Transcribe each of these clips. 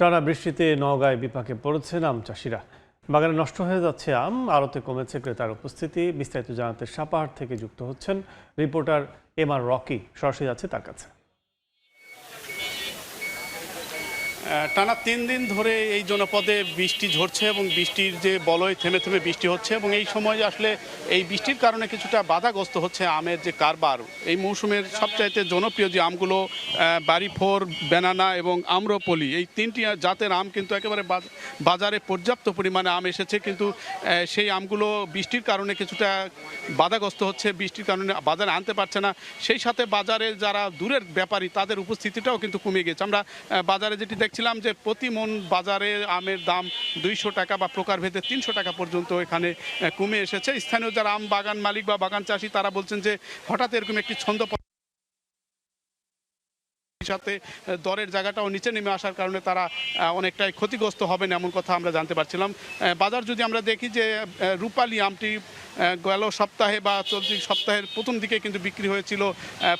টানা বৃষ্টিতে নওগাঁয় বিপাকে পড়েছেন আম চাষিরা। বাগানে নষ্ট হয়ে যাচ্ছে আম, আড়তে কমেছে ক্রেতার উপস্থিতি। বিস্তারিত জানাতে সাপাহার থেকে যুক্ত হচ্ছেন রিপোর্টার এম আর রকি, সরাসরি যাচ্ছে তার কাছে। টানা 3 দিন ধরে এই জনপদে বৃষ্টি ঝরছে এবং বৃষ্টির যে বলয় থেমে থেমে বৃষ্টি হচ্ছে এবং এই সময় আসলে এই বৃষ্টির কারণে কিছুটা বাধাগ্রস্ত হচ্ছে আমের যে কারবার। এই মৌসুমের সবচাইতে জনপ্রিয় যে আমগুলো বাড়িফোর, ব্যানানা এবং আম্রপলি, এই 3টি জাতের আম কিন্তু একেবারে বাজারে পর্যাপ্ত পরিমাণে আম এসেছে, কিন্তু সেই আমগুলো বৃষ্টির কারণে কিছুটা বাধাগ্রস্ত হচ্ছে, বৃষ্টির কারণে বাজারে আনতে পারছে না। সেই সাথে বাজারে যারা দূরের ব্যাপারী তাদের উপস্থিতিটাও কিন্তু কমে গেছে। আমরা বাজারে যেটি দেখছিলাম যে প্রতি মন বাজারে আমের দাম 200 টাকা বা প্রকারভেদে 300 টাকা পর্যন্ত এখানে কমে এসেছে। স্থানীয় যারা আম বাগান মালিক বা বাগান চাষি তারা বলছেন যে হঠাৎ এরকম একটি ছন্দ সাথে দরের জায়গাটাও নিচে নেমে আসার কারণে তারা অনেকটাই ক্ষতিগ্রস্ত হবেন এমন কথা আমরা জানতে পারছিলাম। বাজার যদি আমরা দেখি যে রূপালী আমটি গেল সপ্তাহে বা চলতি সপ্তাহের প্রথম দিকে কিন্তু বিক্রি হয়েছিল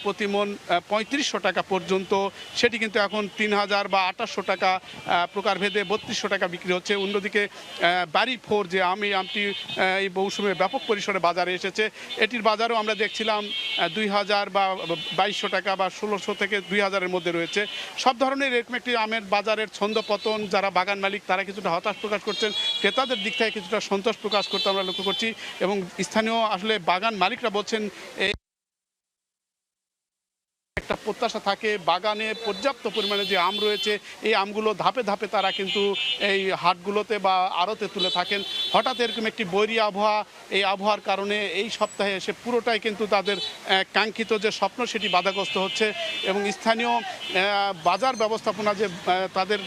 প্রতি মন 3500 টাকা পর্যন্ত, সেটি কিন্তু এখন 3000 বা 2800 টাকা প্রকারভেদে 3200 টাকা বিক্রি হচ্ছে। অন্যদিকে বাড়িফোর যে আম, এই আমটি এই মৌসুমে ব্যাপক পরিসরে বাজারে এসেছে। এটির বাজারও আমরা দেখছিলাম 2000 বা 2200 টাকা বা 1600 থেকে 2000-এর মধ্যে রয়েছে। সব ধরনের এরকম একটি আমের বাজারের ছন্দপতন, যারা বাগান মালিক তারা কিছুটা হতাশ প্রকাশ করছেন, ক্রেতাদের দিক থেকে কিছুটা সন্তোষ প্রকাশ করতে আমরা লক্ষ্য করছি। এবং স্থানীয় আসলে বাগান মালিকরা বলছেন একটা প্রত্যাশা থাকে বাগানে পর্যাপ্ত পরিমাণে যে আম রয়েছে এই আমগুলো ধাপে ধাপে তারা কিন্তু এই হাটগুলোতে বা আড়তে তুলে থাকেন। হঠাৎ এরকম একটি বৈরী আবহাওয়া, এই আবহাওয়ার কারণে এই সপ্তাহে এসে পুরোটাই কিন্তু তাদের কাঙ্ক্ষিত যে স্বপ্ন সেটি বাধাগ্রস্ত হচ্ছে। এবং স্থানীয় বাজার ব্যবস্থাপনা যে তাদের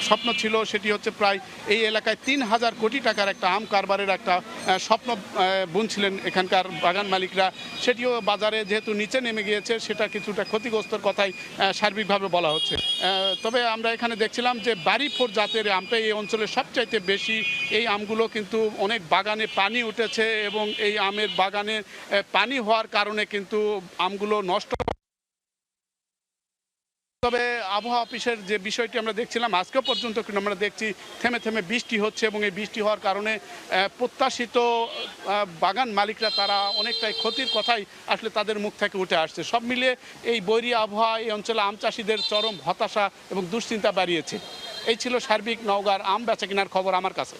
স্বপ্ন ছিল সেটি হচ্ছে প্রায় এই এলাকায় 3000 কোটি টাকার একটা আম কারবারের একটা স্বপ্ন বুনছিলেন এখানকার বাগান মালিকরা। সেটিও বাজারে যেহেতু নিচে নেমে গিয়েছে, সেটা কিছুটা ক্ষতিগ্রস্তর কথাই সার্বিকভাবে বলা হচ্ছে। তবে আমরা এখানে দেখছিলাম যে বাড়িফোর জাতের আমটা এই অঞ্চলের সবচাইতে বেশি। এই আমগুলো কিন্তু অনেক বাগানে পানি উঠেছে এবং এই আমের বাগানে পানি হওয়ার কারণে কিন্তু আমগুলো নষ্ট। তবে আবহাওয়া অফিসের যে বিষয়টি আমরা দেখছিলাম আজকে পর্যন্ত কিন্তু আমরা দেখছি থেমে থেমে বৃষ্টি হচ্ছে এবং এই বৃষ্টি হওয়ার কারণে প্রত্যাশিত বাগান মালিকরা তারা অনেকটাই ক্ষতির কথাই আসলে তাদের মুখ থেকে উঠে আসছে। সব মিলিয়ে এই বৈরী আবহাওয়া এই অঞ্চলে আম চাষিদের চরম হতাশা এবং দুশ্চিন্তা বাড়িয়েছে। এই ছিল সার্বিক নওগাঁর আম বেচা কেনার খবর আমার কাছে।